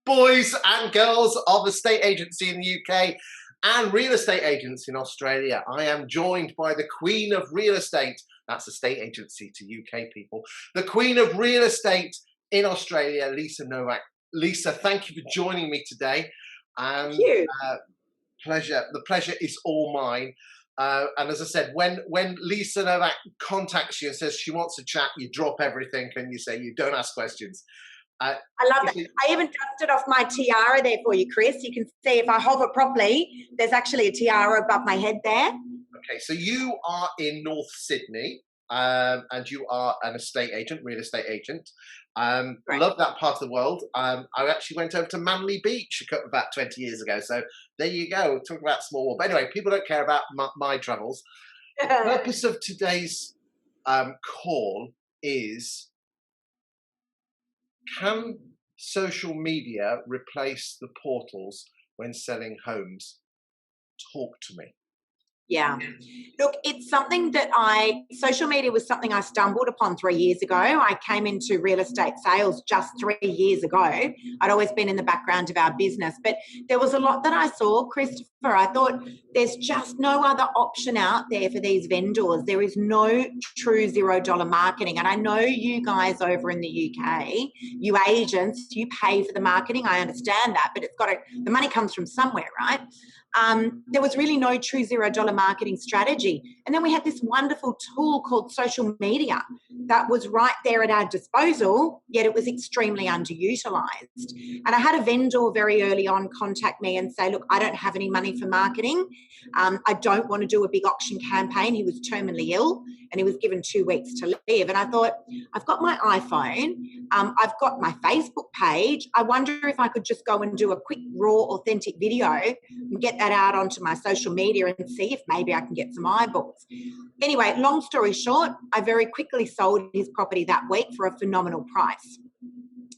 boys and girls of estate agency in the UK and real estate agents in Australia. I am joined by the Queen of Real Estate. That's estate agency to UK people. The Queen of Real Estate in Australia, Lisa Novak. Lisa, thank you for joining me today. Thank you. Pleasure. The pleasure is all mine. And as I said, when Lisa Novak contacts you and says she wants to chat, you drop everything and you say you don't ask questions. I love that. I even dusted off my tiara there for you, Chris. You can see if I hover properly, there's actually a tiara above my head there. Okay, so you are in North Sydney and you are an estate agent, real estate agent. Right. Love that part of the world. I actually went over to Manly Beach about 20 years ago. So there you go. Talk about small world. But anyway, people don't care about my travels. The purpose of today's call is, can social media replace the portals when selling homes? Talk to me. Yeah. Look, it's something that social media was something I stumbled upon 3 years ago. I came into real estate sales just 3 years ago. I'd always been in the background of our business, but there was a lot that I saw, Christopher. I thought there's just no other option out there for these vendors. There is no true $0 marketing. And I know you guys over in the UK, you agents, you pay for the marketing. I understand that, but the money comes from somewhere, right? There was really no true $0 marketing strategy. And then we had this wonderful tool called social media that was right there at our disposal, yet it was extremely underutilized. And I had a vendor very early on contact me and say, look, I don't have any money for marketing. I don't want to do a big auction campaign. He was terminally ill and he was given 2 weeks to live. And I thought, I've got my iPhone. I've got my Facebook page. I wonder if I could just go and do a quick, raw, authentic video and get that out onto my social media and see if maybe I can get some eyeballs. Anyway, long story short, I very quickly sold his property that week for a phenomenal price.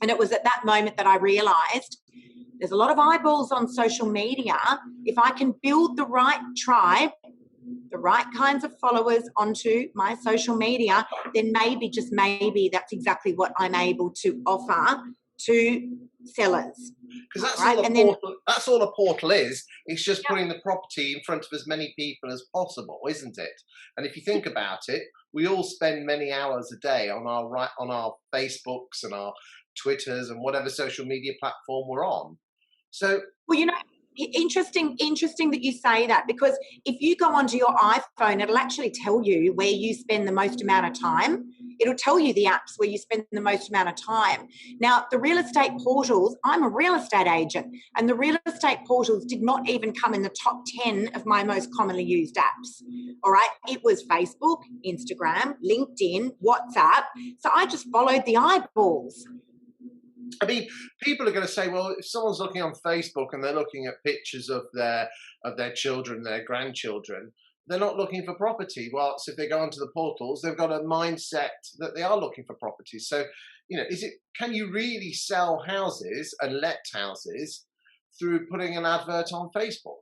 And it was at that moment that I realized there's a lot of eyeballs on social media. If I can build the right tribe, the right kinds of followers onto my social media, then maybe, just maybe, that's exactly what I'm able to offer to sellers. Because that's all a portal is. It's just putting the property in front of as many people as possible, isn't it? And if you think about it, we all spend many hours a day on our Facebooks and our Twitters and whatever social media platform we're on. So, well, interesting that you say that, because if you go onto your iPhone, it'll actually tell you where you spend the most amount of time. It'll tell you the apps where you spend the most amount of time. Now, the real estate portals, I'm a real estate agent, and the real estate portals did not even come in the top 10 of my most commonly used apps. All right. It was Facebook, Instagram, LinkedIn, WhatsApp. So I just followed the eyeballs. I mean, people are going to say, well, if someone's looking on Facebook and they're looking at pictures of their children, their grandchildren, they're not looking for property. Whilst if they go onto the portals, they've got a mindset that they are looking for property. So, can you really sell houses and let houses through putting an advert on Facebook?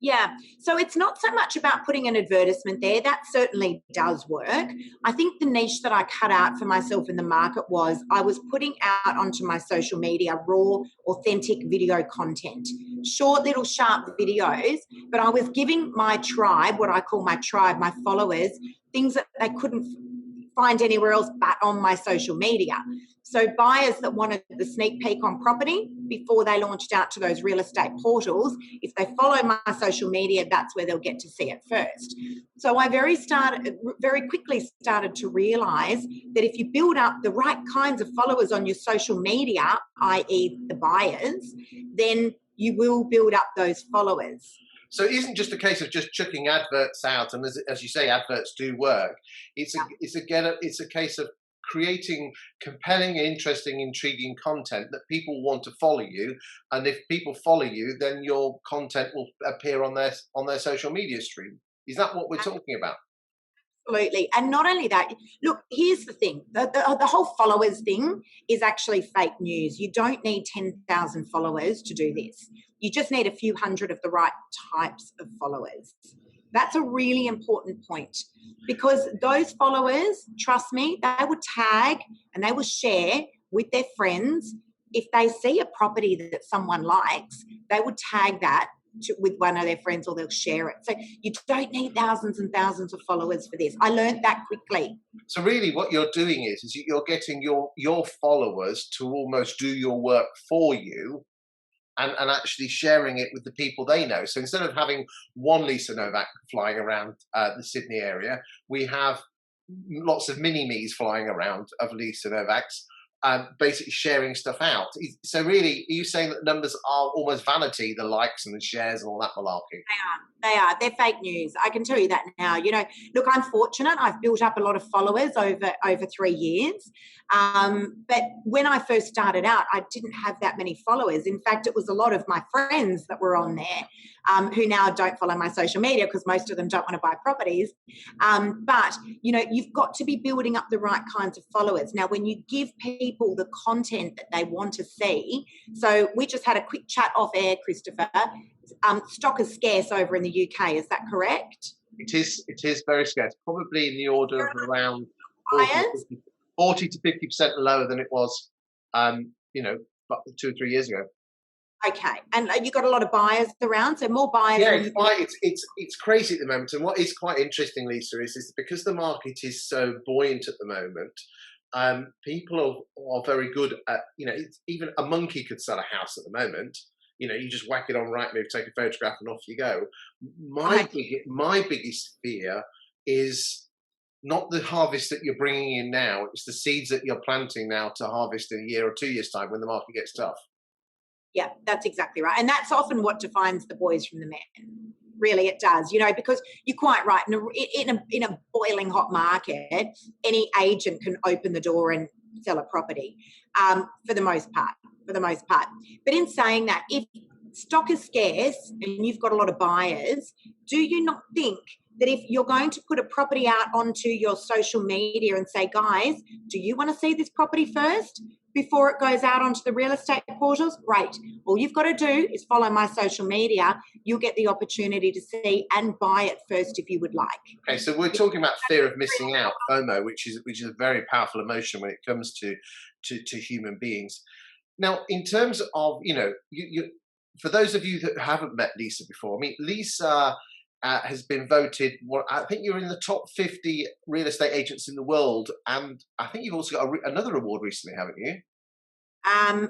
Yeah. So it's not so much about putting an advertisement there. That certainly does work. I think the niche that I cut out for myself in the market was I was putting out onto my social media raw, authentic video content, short little sharp videos, but I was giving my tribe, what I call my tribe, my followers, things that they couldn't find anywhere else but on my social media. So buyers that wanted the sneak peek on property before they launched out to those real estate portals, if they follow my social media, that's where they'll get to see it first. So I very quickly started to realize that if you build up the right kinds of followers on your social media, i.e. the buyers, then you will build up those followers. So it isn't just a case of just chucking adverts out, and as you say, adverts do work. It's a case of creating compelling, interesting, intriguing content that people want to follow you, and if people follow you, then your content will appear on their social media stream. Is that what we're talking about? Absolutely. And not only that, look, here's the thing. The whole followers thing is actually fake news. You don't need 10,000 followers to do this. You just need a few hundred of the right types of followers. That's a really important point, because those followers, trust me, they will tag and they will share with their friends if they see a property that someone likes, they would tag that with one of their friends, or they'll share it. So you don't need thousands and thousands of followers for this. I learned that quickly. So really what you're doing is you're getting your followers to almost do your work for you, and actually sharing it with the people they know. So instead of having one Lisa Novak flying around the Sydney area, we have lots of mini-me's flying around of Lisa Novak's, basically sharing stuff out. So really, are you saying that numbers are almost vanity, the likes and the shares and all that malarkey? They are. They're fake news. I can tell you that now. You know, look, I'm fortunate. I've built up a lot of followers over 3 years. But when I first started out, I didn't have that many followers. In fact, it was a lot of my friends that were on there, who now don't follow my social media because most of them don't want to buy properties. But, you know, you've got to be building up the right kinds of followers. Now, when you give people the content that they want to see, so we just had a quick chat off air, Christopher. Stock is scarce over in the UK. Is that correct? It is very scarce, probably in the order of around 40 to 50% lower than it was, you know, 2 or 3 years ago. Okay, and you got a lot of buyers around, so more buyers. Yeah, it's crazy at the moment. And what is quite interesting, Lisa, is because the market is so buoyant at the moment, people are very good at, you know, even a monkey could sell a house at the moment. You know, you just whack it on Rightmove, take a photograph, and off you go. My biggest fear is not the harvest that you're bringing in now; it's the seeds that you're planting now to harvest in a year or 2 years' time when the market gets tough. Yeah, that's exactly right, and that's often what defines the boys from the men. Really, it does. You know, because you're quite right. In a boiling hot market, any agent can open the door and sell a property, for the most part. But in saying that, if stock is scarce and you've got a lot of buyers, do you not think that if you're going to put a property out onto your social media and say, guys, do you want to see this property first before it goes out onto the real estate portals? Great. All you've got to do is follow my social media. You'll get the opportunity to see and buy it first if you would like. Okay, so we're talking about fear of missing out, FOMO, which is a very powerful emotion when it comes to human beings. Now, in terms of, you know, for those of you that haven't met Lisa before, I mean, Lisa has been voted, I think you're in the top 50 real estate agents in the world, and I think you've also got another award recently, haven't you?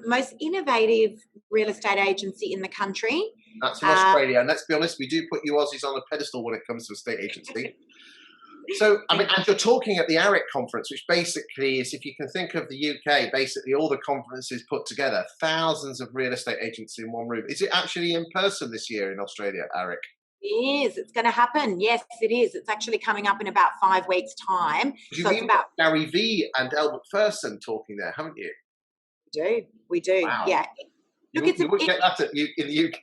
Most innovative real estate agency in the country. That's from Australia, and let's be honest, we do put you Aussies on a pedestal when it comes to estate agency. So, I mean, as you're talking at the ARIC conference, which basically is, if you can think of the UK, basically all the conferences put together, thousands of real estate agents in one room. Is it actually in person this year in Australia, ARIC? It is. It's going to happen. Yes, it is. It's actually coming up in about 5 weeks' time. So it's about Gary V and Elle Macpherson talking there, haven't you? We do. Wow. Yeah. Look, you wouldn't get that in the UK.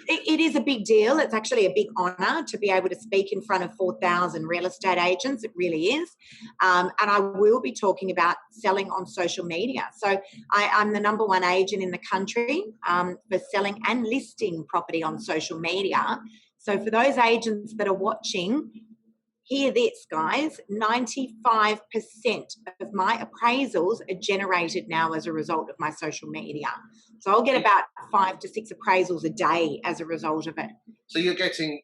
It is a big deal. It's actually a big honour to be able to speak in front of 4,000 real estate agents. It really is. And I will be talking about selling on social media. So I'm the number one agent in the country for selling and listing property on social media. So for those agents that are watching, hear this, guys, 95% of my appraisals are generated now as a result of my social media. So I'll get about 5 to 6 appraisals a day as a result of it. So you're getting,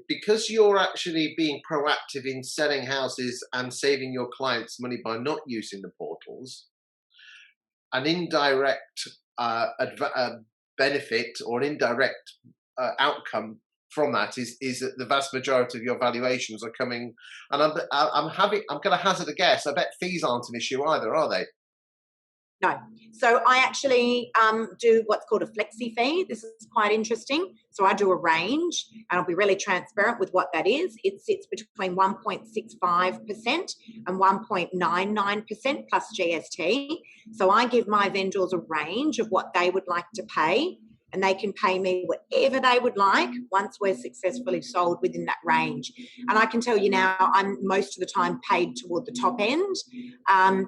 because you're actually being proactive in selling houses and saving your clients money by not using the portals, an indirect benefit or an indirect outcome from that is that the vast majority of your valuations are coming, and I'm going to hazard a guess. I bet fees aren't an issue either, are they? No. So I actually do what's called a Flexi Fee. This is quite interesting. So I do a range, and I'll be really transparent with what that is. It sits between 1.65% and 1.99% plus GST. So I give my vendors a range of what they would like to pay. and they can pay me whatever they would like once we're successfully sold within that range. And I can tell you now, I'm most of the time paid toward the top end,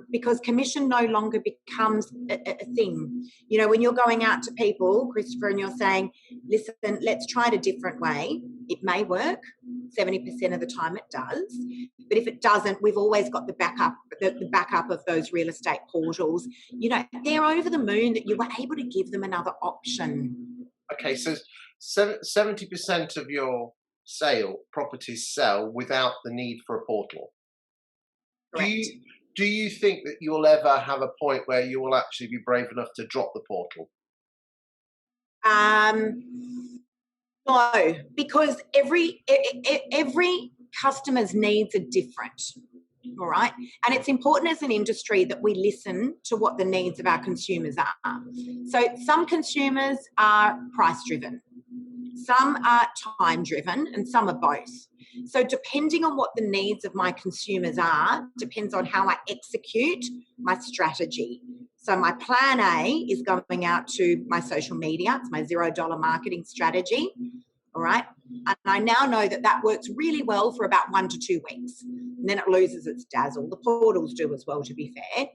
because commission no longer becomes a thing. You know, when you're going out to people, Christopher, and you're saying, listen, let's try it a different way, it may work. 70% of the time it does. But if it doesn't, we've always got the backup of those real estate portals. You know, they're over the moon that you were able to give them another option. Okay, so 70% of your properties sell without the need for a portal. Correct. Do you think that you'll ever have a point where you will actually be brave enough to drop the portal? No, because every customer's needs are different. All right. And it's important as an industry that we listen to what the needs of our consumers are. So some consumers are price driven, some are time driven, and some are both. So depending on what the needs of my consumers are, depends on how I execute my strategy. So my plan A is going out to my social media. It's my $0 marketing strategy. All right. And I now know that that works really well for about 1 to 2 weeks. And then it loses its dazzle. The portals do as well, to be fair.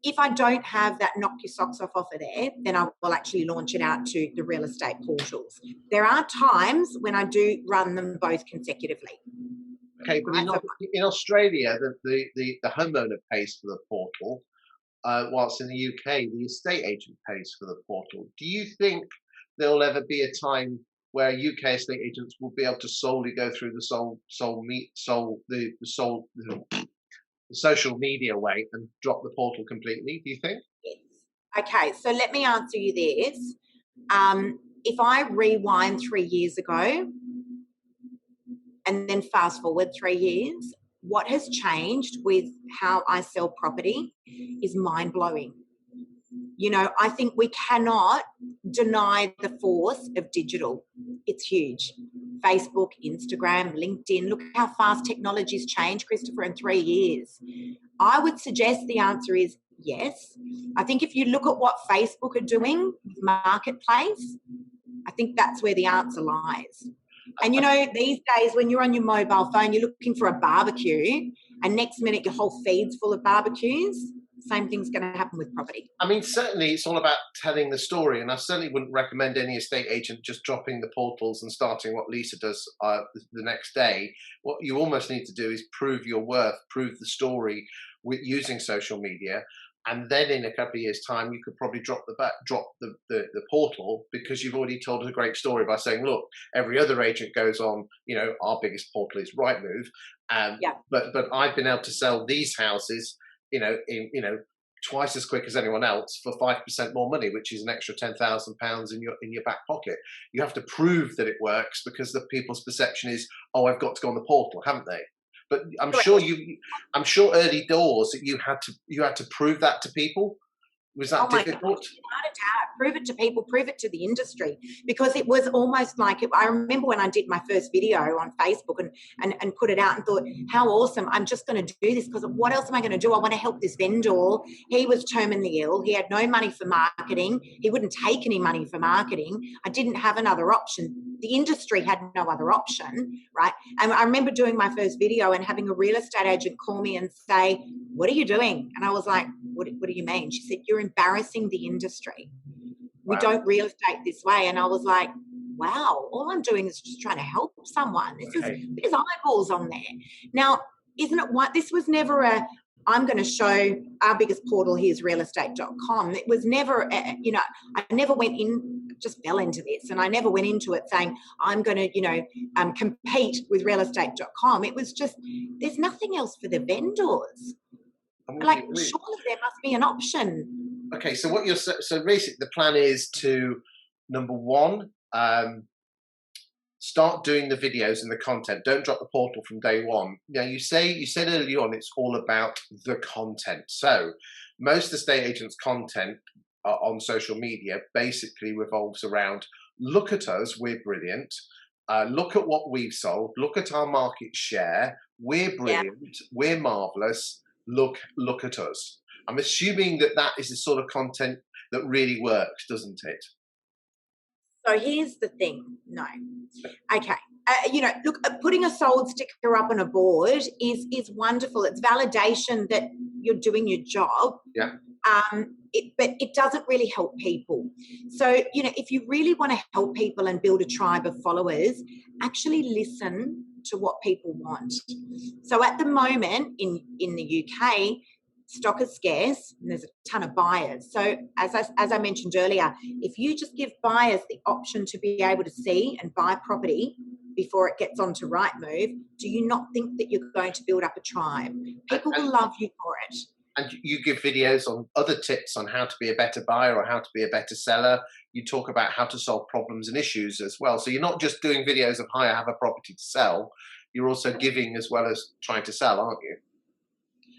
If I don't have that knock your socks off offer there, then I will actually launch it out to the real estate portals. There are times when I do run them both consecutively. Okay, but in Australia, the homeowner pays for the portal, whilst in the UK, the estate agent pays for the portal. Do you think there'll ever be a time where UK estate agents will be able to solely go through the social media way and drop the portal completely? Do you think? Yes. Okay, so let me answer you this. If I rewind 3 years ago and then fast forward 3 years, what has changed with how I sell property is mind-blowing. You know, I think we cannot deny the force of digital. It's huge. Facebook, Instagram, LinkedIn. Look how fast technology's changed, Christopher, in 3 years. I would suggest the answer is yes. I think if you look at what Facebook are doing with Marketplace, I think that's where the answer lies. And, you know, these days when you're on your mobile phone, you're looking for a barbecue and next minute your whole feed's full of barbecues. Same thing's going to happen with property. I mean, certainly it's all about telling the story, and I certainly wouldn't recommend any estate agent just dropping the portals and starting what Lisa does the next day. What you almost need to do is prove your worth, prove the story with using social media, and then in a couple of years' time, you could probably drop the portal because you've already told a great story by saying, look, every other agent goes on, you know, our biggest portal is Rightmove, but I've been able to sell these houses, twice as quick as anyone else for 5% more money, which is an extra £10,000 in your back pocket. You have to prove that it works because the people's perception is, oh, I've got to go on the portal, haven't they? But I'm sure early doors that you had to prove that to people. Was that difficult? God, prove it to people, prove it to the industry, because it was almost like I remember when I did my first video on Facebook and put it out and thought, how awesome, I'm just going to do this because what else am I going to do? I want to help this vendor. He was terminally ill. He had no money for marketing. He wouldn't take any money for marketing. I didn't have another option. The industry had no other option, right? And I remember doing my first video and having a real estate agent call me and say, what are you doing? And I was like, what do you mean? She said, you're embarrassing the industry. We don't real estate this way. And I was like, wow, all I'm doing is just trying to help someone. There's eyeballs on there. Now, isn't it what? This was never I'm going to show our biggest portal here is realestate.com. It was never, I never went in, just fell into this. And I never went into it saying, I'm going to, compete with realestate.com. It was just, there's nothing else for the vendors. Like, surely there must be an option. Okay, so so basically the plan is to, number one, start doing the videos and the content. Don't drop the portal from day one. Now, you said earlier on it's all about the content. So most estate agents' content on social media basically revolves around, look at us, we're brilliant. Look at what we've sold. Look at our market share. We're brilliant. We're marvelous. Look at us. I'm assuming that is the sort of content that really works, doesn't it? So here's the thing. No. Okay. Look, putting a sold sticker up on a board is wonderful. It's validation that you're doing your job. Yeah. But it doesn't really help people. So, if you really want to help people and build a tribe of followers, actually listen to what people want. So at the moment in the UK, stock is scarce and there's a ton of buyers. So as I mentioned earlier, if you just give buyers the option to be able to see and buy property before it gets onto Rightmove, do you not think that you're going to build up a tribe? People will love you for it. And you give videos on other tips on how to be a better buyer or how to be a better seller. You talk about how to solve problems and issues as well. So you're not just doing videos of, hi, I have a property to sell. You're also giving as well as trying to sell, aren't you?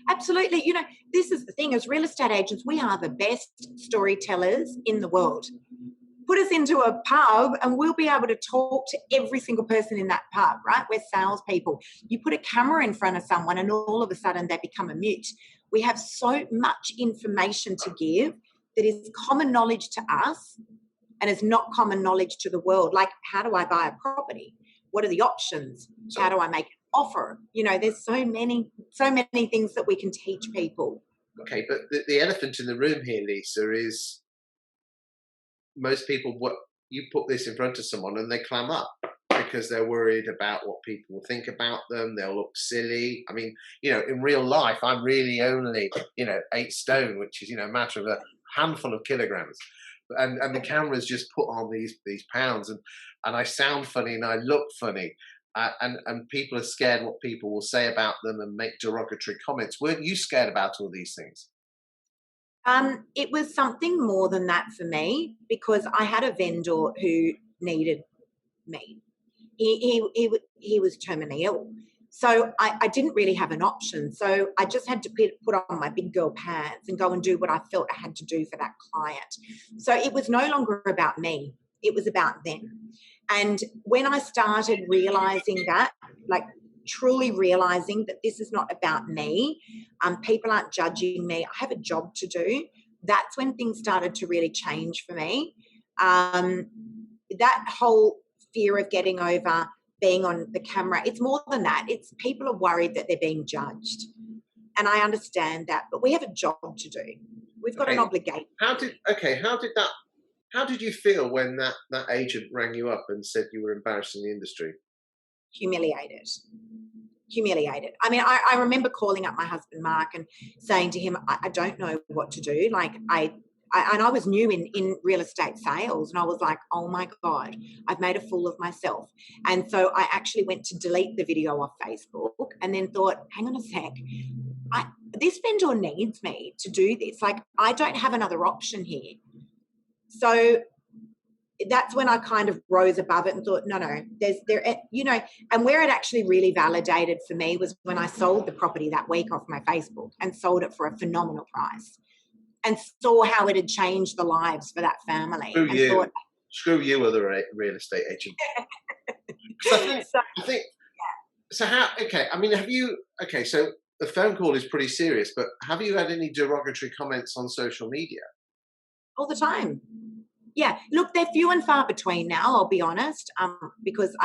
Absolutely. This is the thing. As real estate agents, we are the best storytellers in the world. Put us into a pub and we'll be able to talk to every single person in that pub, right? We're salespeople. You put a camera in front of someone and all of a sudden they become a mute. We have so much information to give that is common knowledge to us and is not common knowledge to the world. Like, how do I buy a property? What are the options? How do I make an offer? There's so many things that we can teach people. Okay, but the elephant in the room here, Lisa, is most people, what you put this in front of someone and they clam up because they're worried about what people will think about them. They'll look silly. I mean, in real life, I'm really only, 8 stone, which is, a matter of a handful of kilograms. And the cameras just put on these pounds and I sound funny and I look funny. And people are scared what people will say about them and make derogatory comments. Weren't you scared about all these things? It was something more than that for me because I had a vendor who needed me. He was terminally ill. So I didn't really have an option. So I just had to put on my big girl pants and go and do what I felt I had to do for that client. So it was no longer about me. It was about them. And when I started realizing that, like truly realizing that this is not about me, people aren't judging me, I have a job to do, that's when things started to really change for me. That whole fear of getting over being on the camera, it's more than that. It's people are worried that they're being judged. And I understand that, but we have a job to do. We've got an obligation. How did you feel when that agent rang you up and said you were embarrassing the industry? Humiliated. I mean, I remember calling up my husband, Mark, and saying to him, I don't know what to do. Like I was new in real estate sales and I was like, oh my God, I've made a fool of myself. And so I actually went to delete the video off Facebook and then thought, hang on a sec, this vendor needs me to do this. Like I don't have another option here. So that's when I kind of rose above it and thought, no, and where it actually really validated for me was when I sold the property that week off my Facebook and sold it for a phenomenal price and saw how it had changed the lives for that family. Screw you, other real estate agent. So the phone call is pretty serious, but have you had any derogatory comments on social media? All the time. Yeah, look, they're few and far between now, I'll be honest, because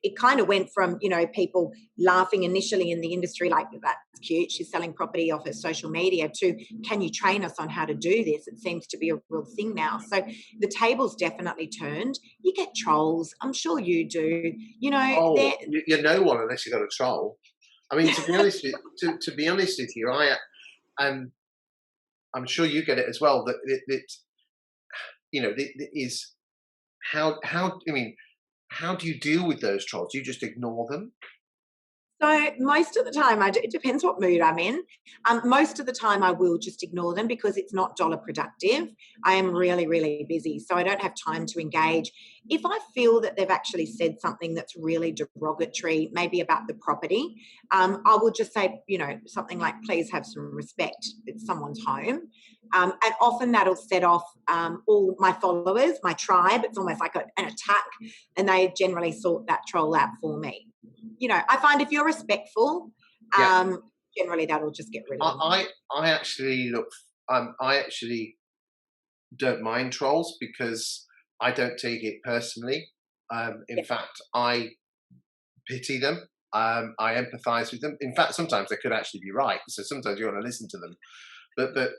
it kind of went from, people laughing initially in the industry like, that's cute, she's selling property off her social media, to can you train us on how to do this? It seems to be a real thing now. So the table's definitely turned. You get trolls. I'm sure you do. You're no one unless you've got a troll. I mean, to be honest with you, I'm sure you get it as well, that is how do you deal with those trolls? Do you just ignore them? So most of the time, it depends what mood I'm in. Most of the time I will just ignore them because it's not dollar productive. I am really, really busy, so I don't have time to engage. If I feel that they've actually said something that's really derogatory, maybe about the property, I will just say, something like, please have some respect. It's someone's home. And often that'll set off all my followers, my tribe. It's almost like an attack, and they generally sort that troll out for me. I find if you're respectful, generally that'll just get rid of them. I actually don't mind trolls because I don't take it personally. In Yeah. fact, I pity them. I empathise with them. In fact, sometimes they could actually be right. So sometimes you want to listen to them. But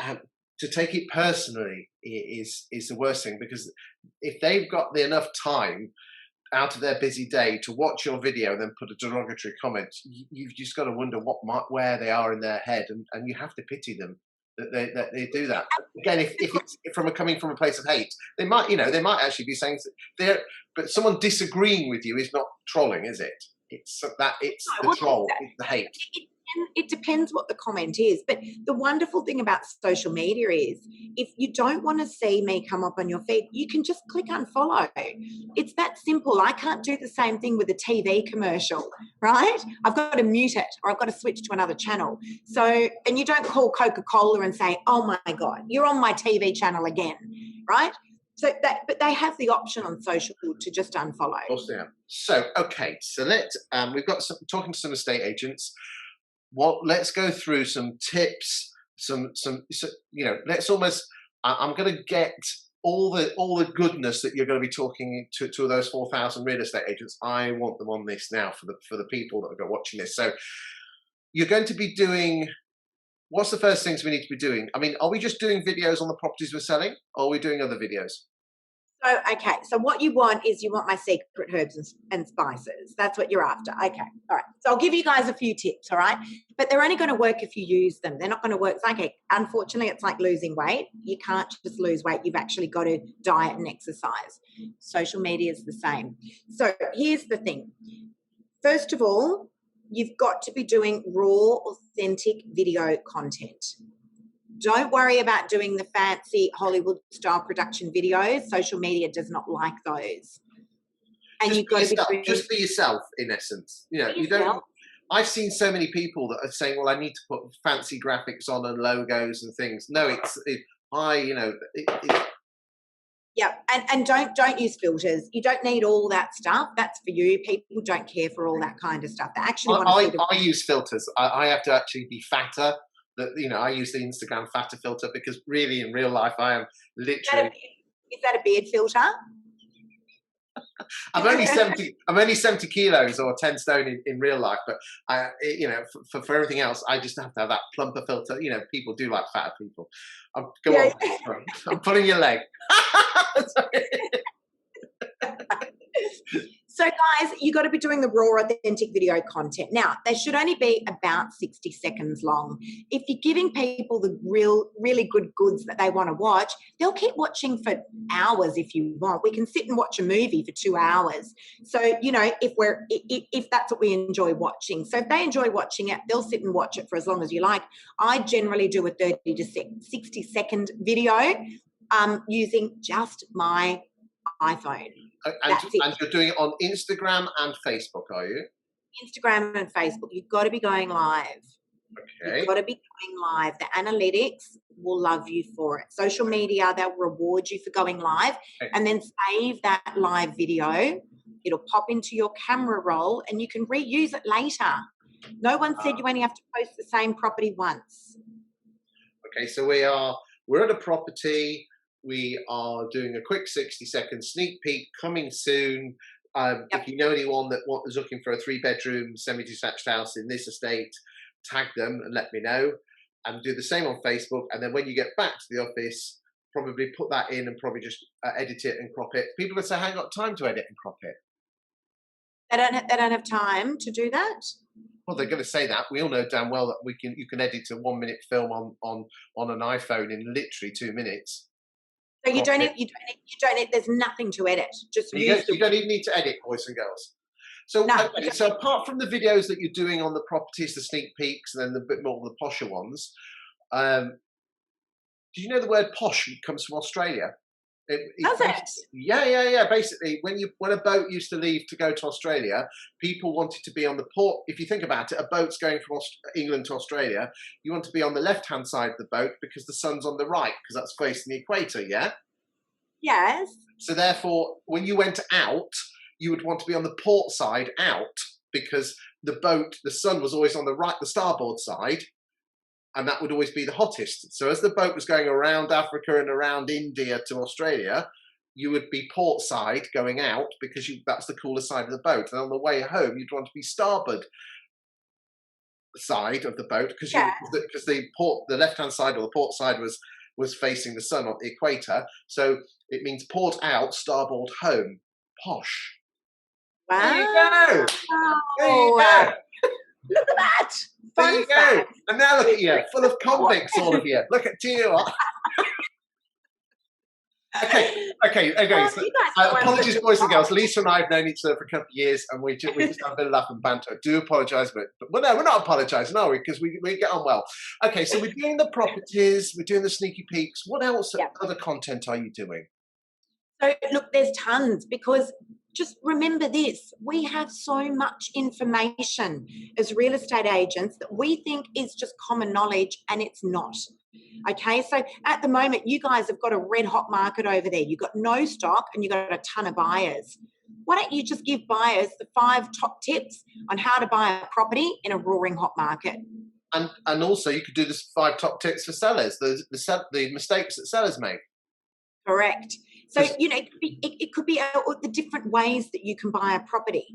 um, to take it personally is the worst thing, because if they've got enough time out of their busy day to watch your video and then put a derogatory comment, you've just got to wonder where they are in their head, and you have to pity them that they do that. Again, if it's coming from a place of hate, they might, they might actually be saying they're, but someone disagreeing with you is not trolling, is it? It's the Well, troll, it's the hate. it depends what the comment is. But the wonderful thing about social media is if you don't want to see me come up on your feed, you can just click unfollow. It's that simple. I can't do the same thing with a TV commercial, right? I've got to mute it or I've got to switch to another channel. So, and you don't call Coca-Cola and say, oh my God, you're on my TV channel again, right? So that, but they have the option on social to just unfollow. Of course they have. So, okay, so we've got talking to some estate agents. Let's go through some tips, let's almost, I'm going to get all the goodness that you're going to be talking to those 4,000 real estate agents. I want them on this now for the people that are watching this. So you're going to be doing, what's the first things we need to be doing? I mean, are we just doing videos on the properties we're selling, or are we doing other videos? So, okay. So what you want is you want my secret herbs and spices. That's what you're after. Okay. All right. So I'll give you guys a few tips. All right. But they're only going to work if you use them. They're not going to work. It's okay. Unfortunately, it's like losing weight. You can't just lose weight. You've actually got to diet and exercise. Social media is the same. So here's the thing. First of all, you've got to be doing raw, authentic video content. Don't worry about doing the fancy Hollywood style production videos. Social media does not like those. And you've got to be just for yourself, in essence. You don't. I've seen so many people that are saying, "Well, I need to put fancy graphics on and logos and things." No, Yeah, and don't use filters. You don't need all that stuff. That's for you. People don't care for all that kind of stuff. They actually want to. I use filters. I have to actually be fatter. I use the Instagram fatter filter, because really in real life I am literally. Is that a beard filter? I'm only 70 kilos or 10 stone in real life, but for everything else, I just have to have that plumper filter. People do like fatter people. Go on, I'm pulling your leg. So guys, you got to be doing the raw, authentic video content. Now, they should only be about 60 seconds long. If you're giving people the really good goods that they want to watch, they'll keep watching for hours if you want. We can sit and watch a movie for 2 hours. So, if that's what we enjoy watching. So if they enjoy watching it, they'll sit and watch it for as long as you like. I generally do a 30 to 60 second video using just my iPhone. And you're doing it on Instagram and Facebook, are you? Instagram and Facebook. You've got to be going live. Okay. You've got to be going live. The analytics will love you for it. Social media, they'll reward you for going live, and then save that live video. It'll pop into your camera roll and you can reuse it later. No one said you only have to post the same property once. Okay, so we're at a property. We are doing a quick 60-second sneak peek coming soon. If you know anyone that is looking for a 3-bedroom semi-detached house in this estate, tag them and let me know. And do the same on Facebook. And then when you get back to the office, probably put that in and probably just edit it and crop it. People will say, I haven't got time to edit and crop it. They don't have time to do that? Well, they're going to say that. We all know damn well that you can edit a 1-minute film on an iPhone in literally 2 minutes. So you don't need, there's nothing to edit. Just you don't even need to edit, boys and girls. So, so apart from the videos that you're doing on the properties, the sneak peeks, and then the bit more of the posher ones, did you know the word posh comes from Australia? Does it? Yeah. Basically, when a boat used to leave to go to Australia, people wanted to be on the port. If you think about it, a boat's going from England to Australia. You want to be on the left-hand side of the boat because the sun's on the right, because that's facing the equator. Yeah. Yes. So therefore, when you went out, you would want to be on the port side out, because the sun was always on the starboard side. And that would always be the hottest. So as the boat was going around Africa and around India to Australia, you would be port side going out because that's the cooler side of the boat. And on the way home, you'd want to be starboard side of the boat because Yeah. the left hand side or the port side was facing the sun or the equator. So it means port out, starboard home. Posh. Wow. There you go. There you go. Look at that. There you go. And now look at you, full of Oh. convicts, all of you. Look at you. Okay. Oh, So, you guys know I'm apologies, such a boys and girls. boss. Lisa and I have known each other for a couple of years, and we just have a bit of laugh and banter. I do apologise, but no, we're not apologising, are we? Because we get on well. Okay, so we're doing the properties, we're doing the sneaky peeks. What else? Yep. Other content are you doing? So look, there's tons, because just remember this, we have so much information as real estate agents that we think is just common knowledge, and it's not. Okay, so at the moment, you guys have got a red hot market over there. You've got no stock and you've got a ton of buyers. Why don't you just give buyers the 5 top tips on how to buy a property in a roaring hot market? And also, you could do the 5 top tips for sellers, the mistakes that sellers make. Correct. So, it could be the different ways that you can buy a property.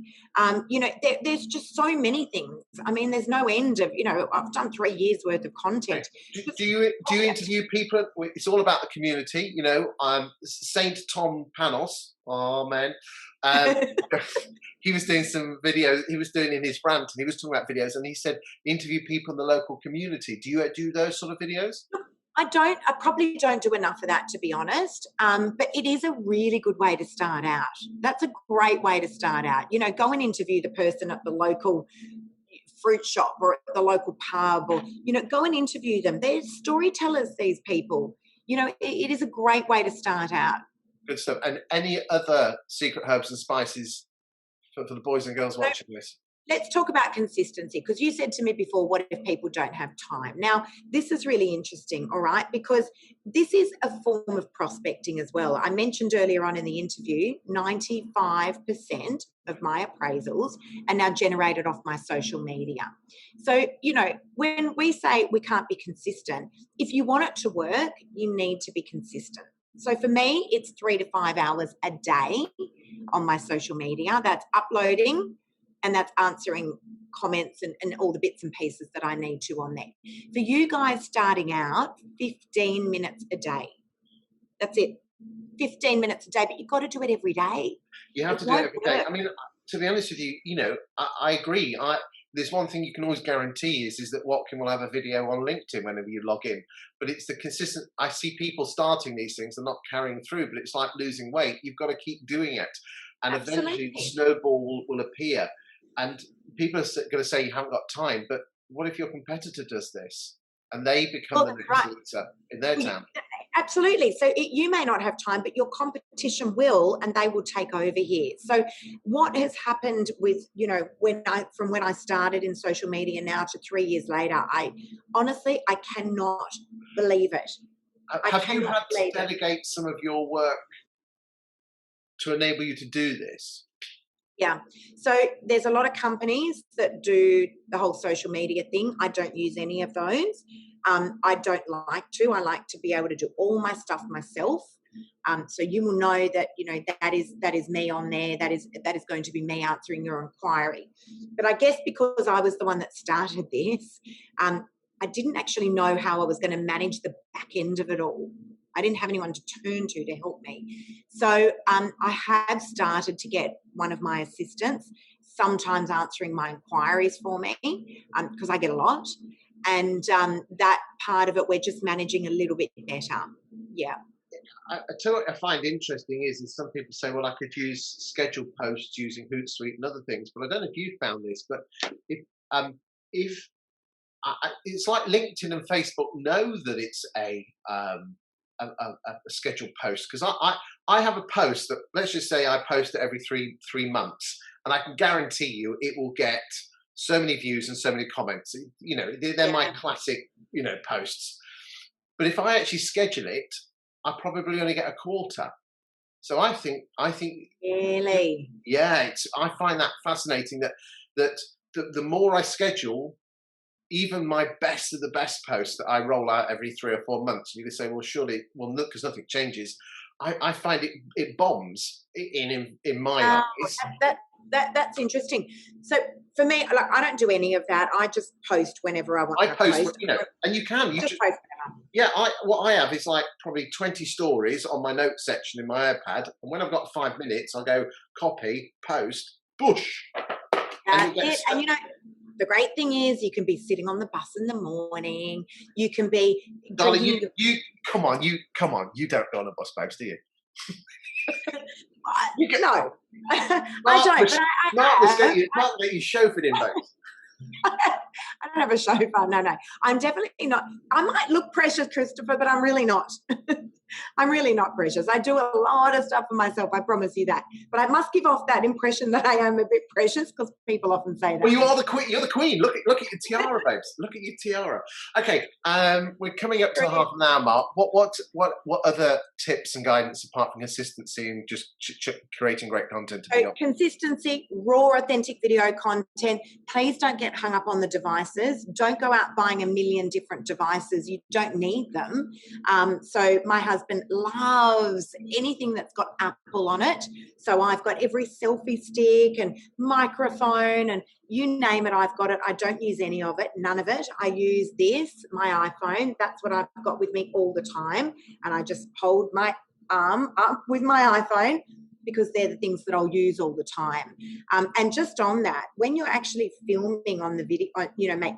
There's just so many things. I mean, there's no end of, I've done 3 years worth of content. Do you interview people? It's all about the community. Saint Tom Panos, amen. He was doing some videos. He was doing in his rant, and he was talking about videos, and he said interview people in the local community. Do you do those sort of videos? I probably don't do enough of that, to be honest. But it is a really good way to start out. That's a great way to start out. Go and interview the person at the local fruit shop or at the local pub, or, go and interview them. They're storytellers, these people. It is a great way to start out. Good stuff. And any other secret herbs and spices for the boys and girls watching this? Let's talk about consistency, because you said to me before, what if people don't have time? Now, this is really interesting, all right, because this is a form of prospecting as well. I mentioned earlier on in the interview, 95% of my appraisals are now generated off my social media. So, when we say we can't be consistent, if you want it to work, you need to be consistent. So for me, it's 3 to 5 hours a day on my social media. That's uploading, and that's answering comments and all the bits and pieces that I need to on there. For you guys starting out, 15 minutes a day. That's it. 15 minutes a day, but you've got to do it every day. You have to do it every day. I mean, to be honest with you, I agree. There's one thing you can always guarantee is that Watkin will have a video on LinkedIn whenever you log in. But it's the consistent. I see people starting these things and not carrying through, but it's like losing weight. You've got to keep doing it. And eventually the snowball will appear. And people are going to say you haven't got time, but what if your competitor does this and they become the next leader in their town? Absolutely. So you may not have time, but your competition will, and they will take over here. So what has happened with, from when I started in social media now to 3 years later, I cannot believe it. Have you had to delegate some of your work to enable you to do this? Yeah. So there's a lot of companies that do the whole social media thing. I don't use any of those. I don't like to. I like to be able to do all my stuff myself. So you will know that, that is me on there. That is going to be me answering your inquiry. But I guess because I was the one that started this, I didn't actually know how I was going to manage the back end of it all. I didn't have anyone to turn to help me. So I have started to get one of my assistants sometimes answering my inquiries for me, because I get a lot. And that part of it, we're just managing a little bit better. Yeah. I tell you what I find interesting is some people say, well, I could use scheduled posts using Hootsuite and other things, but I don't know if you found this, but if it's like LinkedIn and Facebook know that it's a scheduled post, because I have a post that, let's just say I post it every three months, and I can guarantee you it will get so many views and so many comments. They're my classic posts. But if I actually schedule it, I probably only get a quarter. So I think really, I find that fascinating that the more I schedule, even my best of the best posts that I roll out every 3 or 4 months, you can say, well, surely, because nothing changes. I find it bombs in my eyes. That's interesting. So for me, like, I don't do any of that. I just post whenever I want I to post, post. and you can. You Just just, post whenever. yeah. What I have is like probably 20 stories on my notes section in my iPad, and when I've got 5 minutes, I'll go copy, post, bush. That's it. And you know, the great thing is you can be sitting on the bus in the morning. You can be Darling, drinking. you come on, you don't go on a bus, babes, do you? No, I don't. But Mark, get you chauffeured in, babes. I don't have a chauffeur. No. I'm definitely not. I might look precious, Christopher, but I'm really not. I'm really not precious. I do a lot of stuff for myself. I promise you that. But I must give off that impression that I am a bit precious because people often say that. Well, you are the queen. You're the queen. Look at your tiara, babes. Look at your tiara. Okay, we're coming up to half an hour mark. What other tips and guidance apart from consistency and just creating great content? Consistency, raw, authentic video content. Please don't get hung up on the devices. Don't go out buying a million different devices. You don't need them. So my husband loves anything that's got Apple on it. So I've got every selfie stick and microphone and you name it, I've got it. I don't use any of it, none of it. I use this, my iPhone. That's what I've got with me all the time. And I just hold my arm up with my iPhone because they're the things that I'll use all the time. And just on that, when you're actually filming on the video,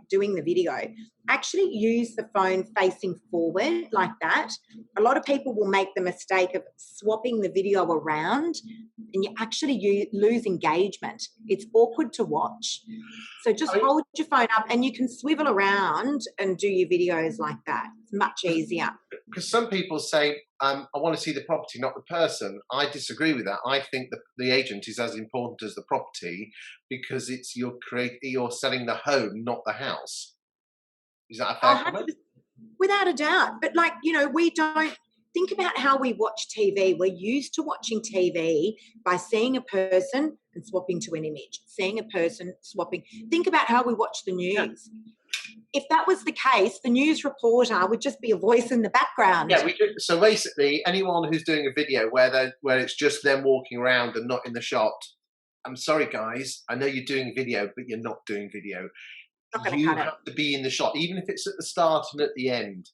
doing the video, actually use the phone facing forward like that. A lot of people will make the mistake of swapping the video around and you actually lose engagement. It's awkward to watch. So just hold your phone up and you can swivel around and do your videos like that. It's much easier. Because some people say, I want to see the property, not the person. I disagree with that. I think that the agent is as important as the property because it's you're selling the home, not the house. Is that a fair comment? Without a doubt. But we don't think about how we watch TV. We're used to watching TV by seeing a person and swapping to an image, seeing a person swapping. Think about how we watch the news. Yeah. If that was the case, the news reporter would just be a voice in the background. Yeah, so basically, anyone who's doing a video where it's just them walking around and not in the shot, I'm sorry, guys. I know you're doing video, but you're not doing video. You have to be in the shot, even if it's at the start and at the end.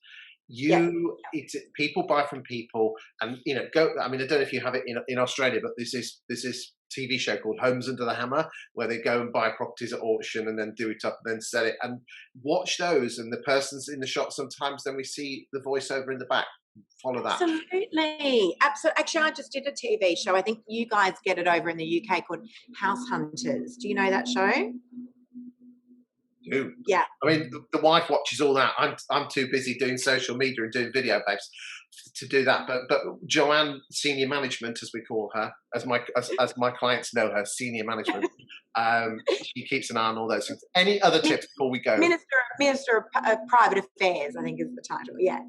People buy from people, and I mean, I don't know if you have it in Australia, but there's this TV show called Homes Under the Hammer, where they go and buy properties at auction and then do it up and then sell it. And watch those, and the person's in the shot sometimes. Then we see the voiceover in the back. Follow that. Absolutely. Actually, I just did a TV show. I think you guys get it over in the UK called House Hunters. Do you know that show? Do. Yeah. I mean, the wife watches all that. I'm too busy doing social media and doing video, babes, to do that. But Joanne, senior management, as we call her, as my clients know her, senior management. She keeps an eye on all those things. Any other tips before we go? Minister of Private Affairs, I think is the title. Yeah.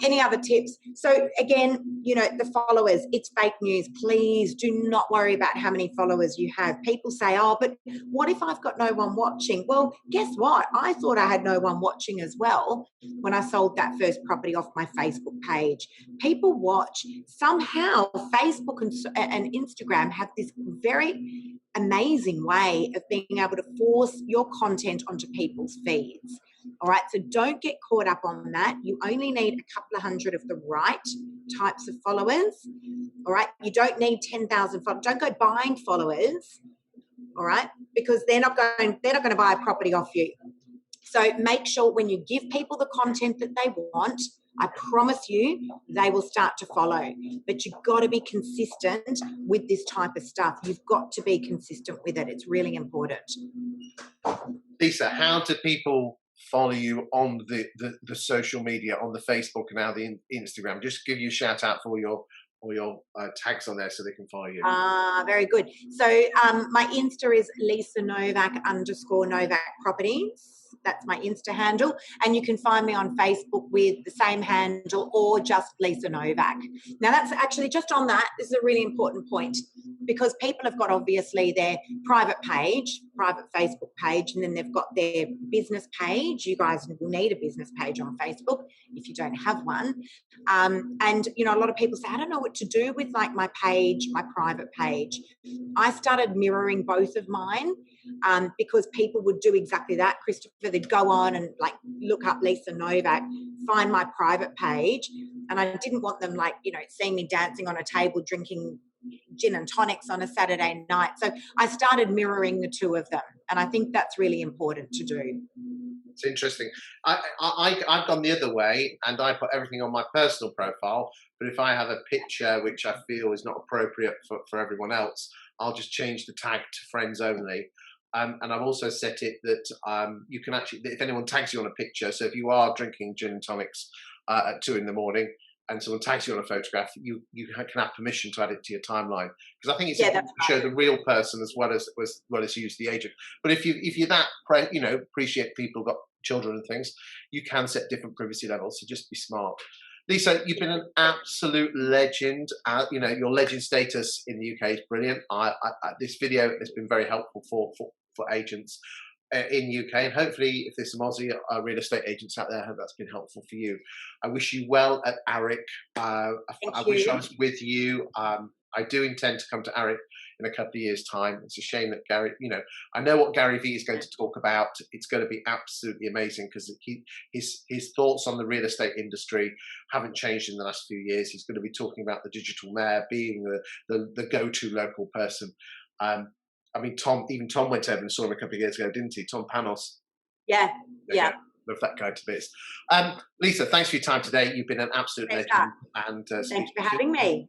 Any other tips? So again, the followers, it's fake news. Please do not worry about how many followers you have. People say, oh, but what if I've got no one watching? Well, guess what? I thought I had no one watching as well when I sold that first property off my Facebook page. People watch. Somehow Facebook and Instagram have this very amazing way of being able to force your content onto people's feeds. All right, so don't get caught up on that. You only need a couple of hundred of the right types of followers. All right, you don't need 10,000 followers. Don't go buying followers. All right, because they're not going to buy a property off you. So make sure when you give people the content that they want, I promise you they will start to follow. But you've got to be consistent with this type of stuff. You've got to be consistent with it. It's really important. Lisa, how do people follow you on the social media, on the Facebook and now the Instagram? Just give you a shout out for all your tags on there so they can follow you. Very good. So my Insta is Lisa Novak _Novak Properties. That's my Insta handle. And you can find me on Facebook with the same handle or just Lisa Novak. Now, that's actually just on that. This is a really important point. because people have got obviously their private page, private Facebook page, and then they've got their business page. You guys will need a business page on Facebook if you don't have one. And, you know, a lot of people say, I don't know what to do with like my page, my private page. I started mirroring both of mine because people would do exactly that. Christopher, they'd go on and like look up Lisa Novak, find my private page. And I didn't want them like, you know, seeing me dancing on a table, drinking gin and tonics on a Saturday night. So I started mirroring the two of them. And I think that's really important to do. It's interesting. I've gone the other way, and I put everything on my personal profile. But if I have a picture which I feel is not appropriate for everyone else, I'll just change the tag to friends only. And I've also set it that you can actually, if anyone tags you on a picture, so if you are drinking gin and tonics at 2 a.m. and someone tags you on a photograph, you can have permission to add it to your timeline, because I think it's important to show the real person as well as use the agent. But if you're that appreciate people got children and things, you can set different privacy levels. So just be smart. Lisa, you've been an absolute legend. Your legend status in the UK is brilliant. This video has been very helpful for agents in UK, and hopefully if there's some Aussie real estate agents out there, I hope that's been helpful for you. I wish you well at ARIC. I wish I was with you. I do intend to come to ARIC in a couple of years' time. It's a shame that Gary, I know what Gary Vee is going to talk about. It's going to be absolutely amazing, because his thoughts on the real estate industry haven't changed in the last few years. He's going to be talking about the digital mayor being the go-to local person. I mean, Tom went over and saw him a couple of years ago, didn't he? Tom Panos. Yeah. Love that guy to bits. Lisa, thanks for your time today. You've been an absolute legend. And thanks for having me.